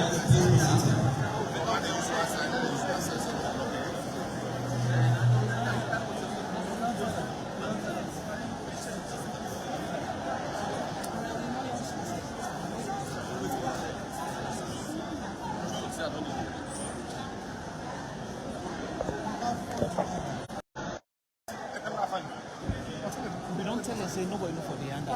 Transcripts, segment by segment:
Please be seated. We don't tell us, say nobody look for the hand.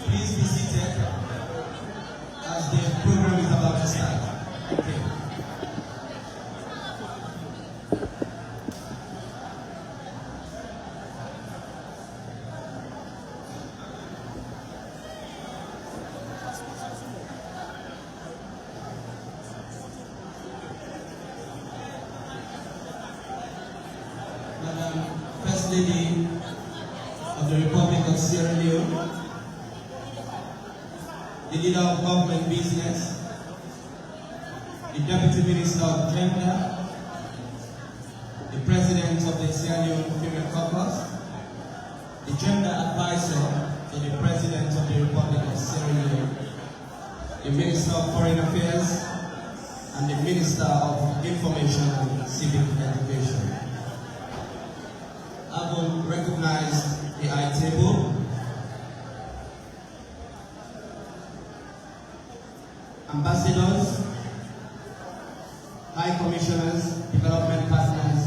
Please be seated as the program is about to start. Okay. Madam First Lady of the Republic of Sierra Leone, the leader of government business, the Deputy Minister of Gender, the President of the Sierra Leone Female Caucus, the Gender Advisor to the President of the Republic of Sierra Leone, the Minister of Foreign Affairs, and the Minister of Information and Civic Education. I will recognize the high table. Ambassadors, High Commissioners, Development Partners,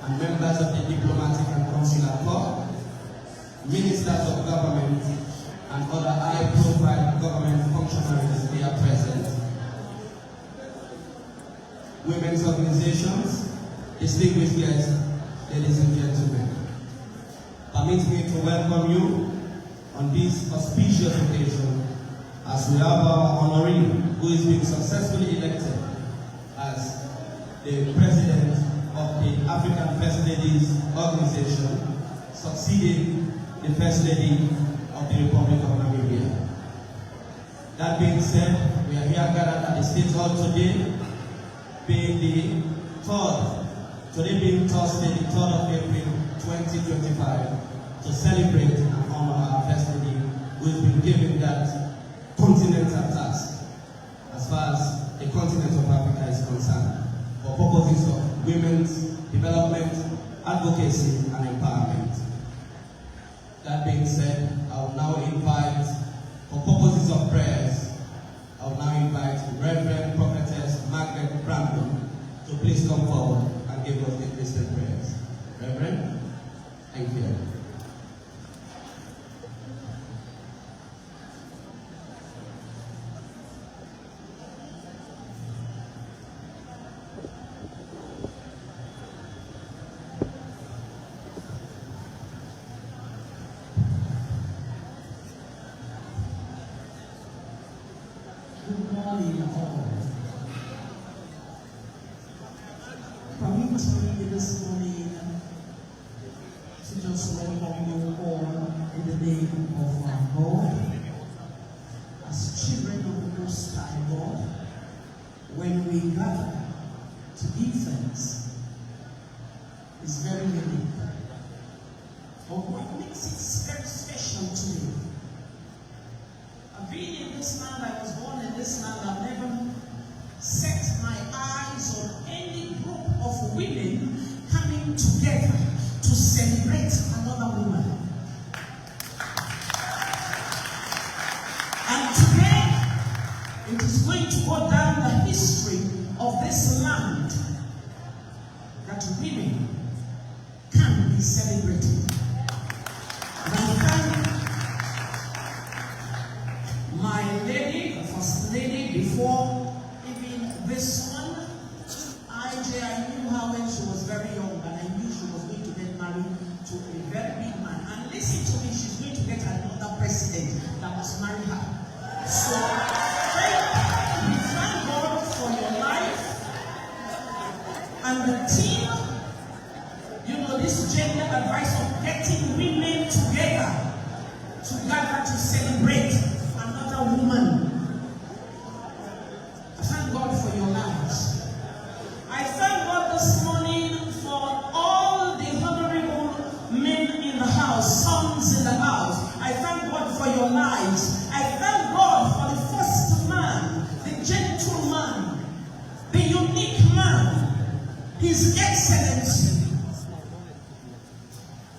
and members of the Diplomatic and Consular Corps, Ministers of Government, and other high-profile government functionaries here present, women's organizations, distinguished guests, ladies and gentlemen. Permit me to welcome you on this auspicious occasion as we have our honoree who is being successfully elected as the President of Ladies Organization, succeeding the First Lady of the Republic of Namibia. That being said, we are here gathered at the State Hall today, being the today being Thursday, the 3rd of April 2025, to celebrate and honor our First Lady, who has been given that continental task as far as the continent of Africa is concerned, for purposes of women's development, advocacy, and empowerment. That being said, I will now invite, for purposes of prayers, I will now invite Reverend Prophetess Margaret Brandon to please come forward and give us the Christian prayers. Reverend, thank you. Good morning, all. Permit me this morning to just welcome you all in the name of our God. As children of the Most High God, when we gather to give thanks, is very unique. But what makes it very special to me? I've been in this land, I was born in this land, I've never set my eyes on any group of women coming together to celebrate another woman. And today, it is going to go down the history of this land that women can be celebrated. And I thank my lady, the first lady, before even this one, I knew her when she was very young, and I knew she was going to get married to a very big man. And listen to me, she's going to get another president that must marry her. So, we thank God for your life. And the team, you know, this gender advice of getting women together to celebrate another woman. I thank God for your lives. I thank God this morning for all the honorable men in the house, sons in the house. I thank God for your lives. I thank God for the first man, the gentleman, the unique man, His Excellency,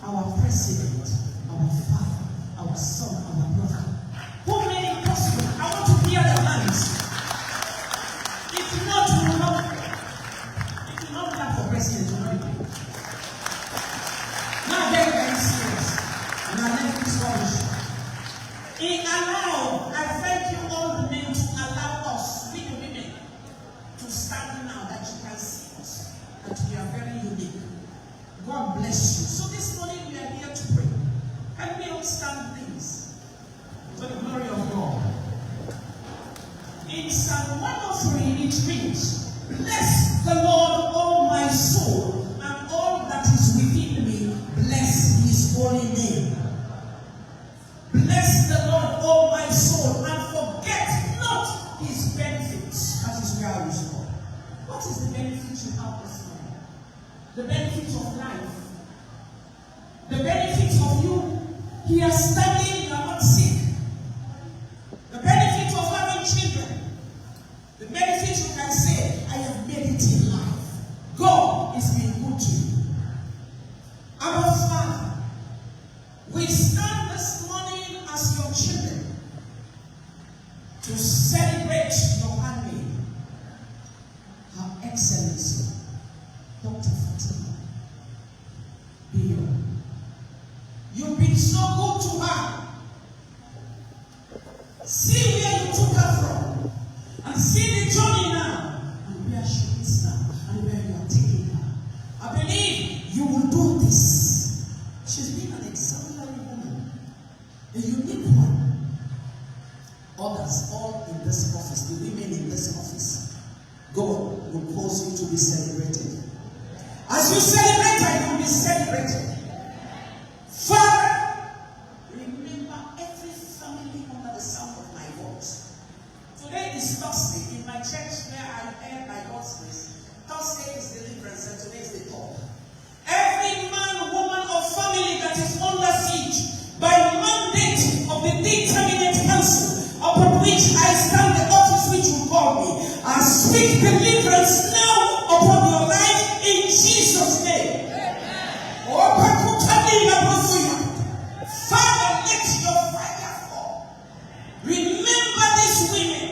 our President, our Father, our Son, our Brother. Who made it possible? I want to hear the hands. If not, we will not. If you not clap for President, you will not do. Now, very, very serious. And I let this finish. I thank you all the men to allow us, we the women, to stand now that you can see us, that we are very unique. God bless you. So this morning we are here to pray. Can we all stand, please? To the glory of God. In Psalm 103 it reads, "Bless the Lord, O my soul, and all that is within me, bless His holy name." Bless the Lord, O my soul, and forget not His benefits. That is where we stop. What is the benefit you have this morning? The benefit of life. The benefit of you here standing, you are not sick. The benefit of having children. The benefit you can say, I have made it in life. God is being good to you. Our Father, we stand this morning as your children to celebrate your handmaid, Her Excellency, Dr. Fatima Bio. You've been so good to her. See where you took her from, and see the journey now, and where she is now, and where you are taking her. I believe you will do this. She's been an exemplary woman, a unique one. Others, all in this office, the women in this office, God will cause you to be celebrated. As you celebrate her, you will be be celebrated. Father, remember every family under the sound of my voice. Today is Thursday. In my church where I am by God's grace, Thursday is deliverance and today is the top. Every man, woman, or family that is under siege by mandate of the determinate council upon which I stand, the office which will call me, I speak deliverance now upon your life in Jesus' name. Father, let your fire fall. Remember these women.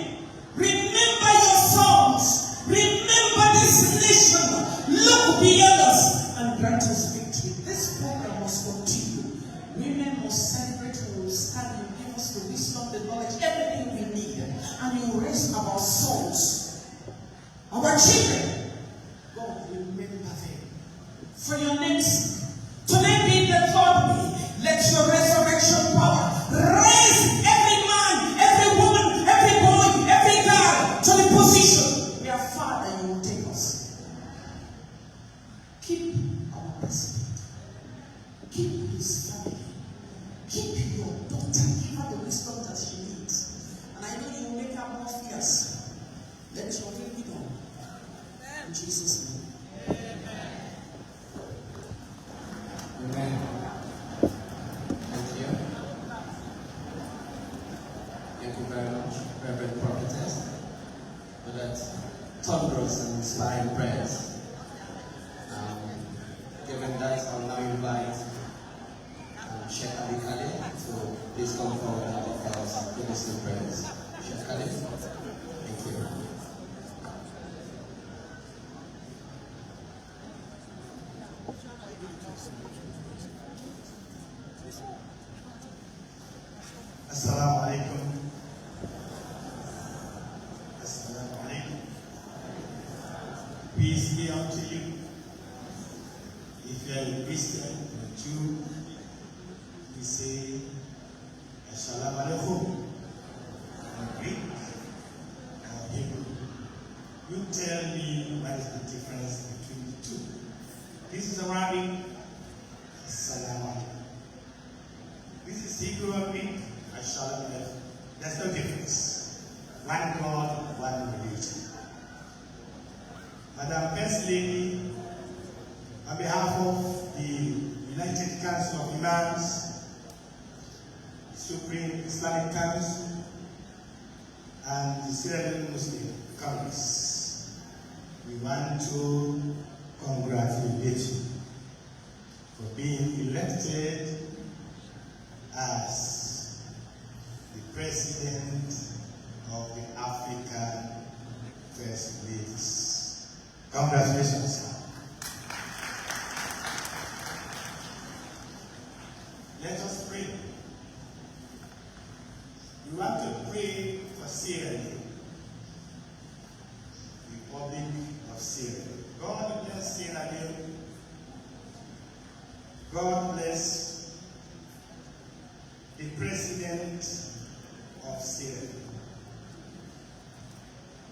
Remember your sons. Remember this nation. Look beyond us and grant us victory. This program must continue. Women must celebrate. We will stand. You give us the wisdom, the knowledge, everything we need. And you raise our souls, our children. God, remember them. For your name's sake. Today be the third day. Let your resurrection power raise every man, every woman, every boy, every girl to the position where, Father, you will take us. Keep our president. Keep his family. Keep your daughter. Give her the wisdom that she needs. And I know you will make her more fierce. Let your will be done. In Jesus' name. Amen. Thank you. Thank you very much, Reverend Prophetess, for that thunderous and inspiring prayers. Given that, I'll now invite Sheikh Ali Khalid to please come forward and offer us closing prayers. Sheikh Khalid, thank you. Assalamu alaikum. Assalamu alaikum. Peace be unto you. If you are a Christian or a Jew, we say Assalamu alaikum. Or Greek or Hebrew. You tell me what is the difference between the two. This is Arabic. Assalamu alaikum. This is Hebrew or Greek. Shalom. There's no difference. One God, one religion. Madam First Lady, on behalf of the United Council of Imams, Supreme Islamic Council, and the Sierra Leone Muslim Congress, we want to congratulate you for being elected as the President of the African First Ladies. Congratulations, sir. Let us pray. We want to pray for Sierra Leone, Republic of Sierra Leone. God bless Sierra Leone. God bless the President of Sierra Leone.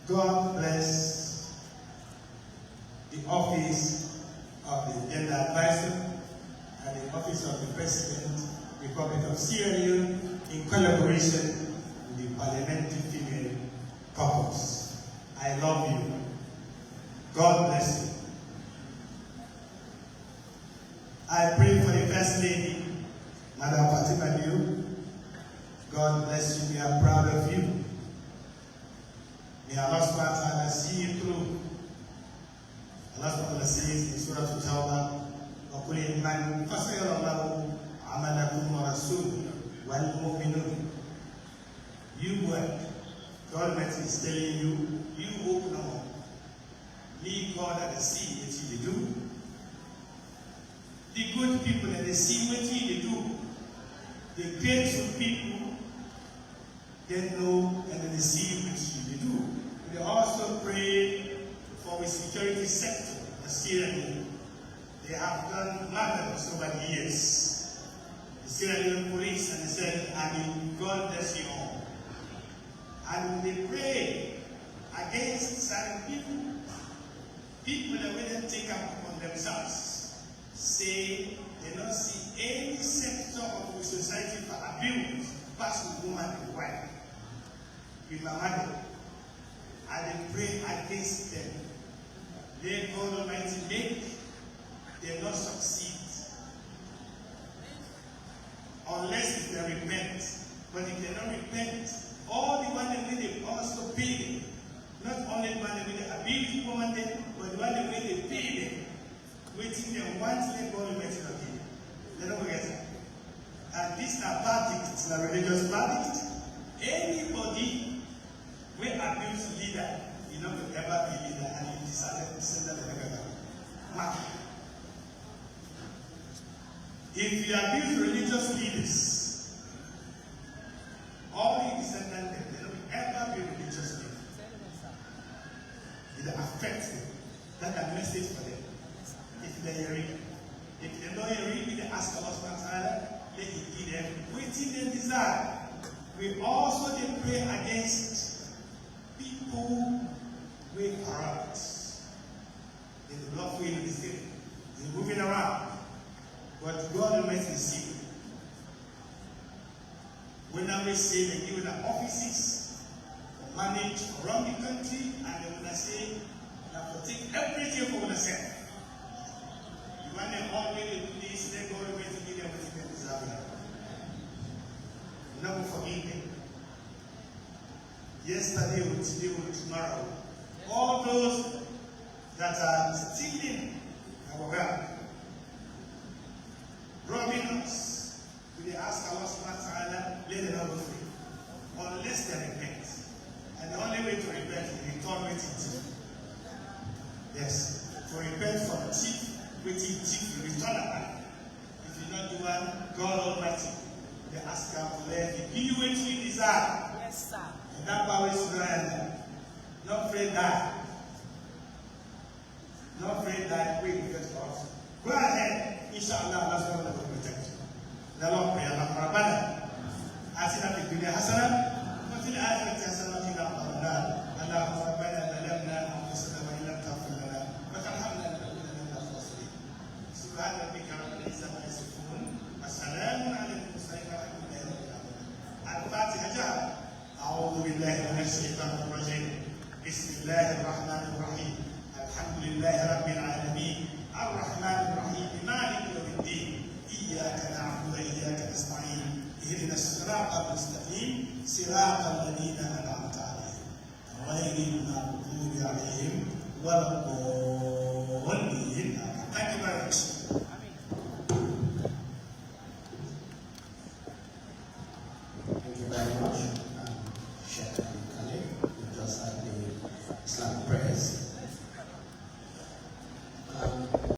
God bless the office of the Gender Advisor and the office of the President, Republic of Sierra Leone, in collaboration with the Parliamentary Female Caucus. I love you. God bless you. I pray for the First Lady, Madam Fatima Liu. God bless you. We are proud of you. May Allah subhanahu wa ta'ala see you through. Allah subhanahu wa ta'ala says in Surah Al-Tawbah, وَقُلِ إِنْ فَسَيَرَ اللَّهُ عَمَلَكُمْ وَرَسُولُهُ وَالْمُؤْمِنُونَ. You work. God is telling you, you open up. Leave God at the sea what you do. The good people that they see what you do. The grateful people, they know and they see what you do. We also pray for the security sector of Sierra Leone. They have done marvelous over the years. The Sierra Leone police and the Sierra Leone army, God bless you all. And they pray against certain people that will take up upon themselves say they don't see any sector of the society for abuse pass with woman and wife. With my mother, I pray against them. Let God Almighty make them not succeed. Unless if they repent. But if they don't repent, all the one that they also pay them. Not only the one that they abuse woman them, but the one that they pay them. Waiting them once they go to make it again. They don't forget it. And these are verdicts, the religious verdict. Anybody will abuse leader, you know, will ever be leader, and you decided to send that to the government. Mark. If you abuse religious leaders, all the descendants, they don't ever be religious leaders. It affects them. That's a message for them. If they hear it. If they don't hear it, they ask Allah subhanahu wa ta'ala, let He give them waiting they desire. We also pray against people with corrupt. They're lawful in the city. They're moving around. But God makes the secret. When I say they give them offices, manage around the country, and they will say, now take everything for themselves. You want them all way to do this, then God will make give them what they deserve. Never forgive them. Yesterday or today or tomorrow, all those that are stealing our wealth, robbing us, we ask Allah subhanahu wa ta'ala, let them not go free. Unless they repent. And the only way to repent is return with it. Yes. To repent from thief, with thief, you return back. If you don't do one, God Almighty, they ask God to let you give you what you desire. Yes, sir. And that power is not afraid die. Not afraid die, wait, because of us. Go ahead. Inshallah, that's what we will protect you. The Lord pray, Allah Rabbana. Atina fi dunya hasana, wa fil akhirati hasana, wa qina adhaban. Allahumma rabbana zalamna anfusana wa illam taghfir lana wa tarhamna lanakunanna minal khasirin. Subhana rabbika rabbil izzati amma yasifun, wa salamun alal mursalin walhamdulillahi rabbil alamin. Al-Fatiha jahar. A'udhu billahi minash shaitanir rajim. Bismillahir rahmanir rahim. Alhamdulillahi rabbil alamin. الرحمن الرحيم مالك يوم الدين إياك نعبد وإياك نستعين اهدنا الصراط المستقيم صراط الذين أنعمت عليهم غير المغضوب عليهم ولا الضالين. Thank you very much. Thank you very much, Sheikh Ali Khalid. We just had the Islamic prayers.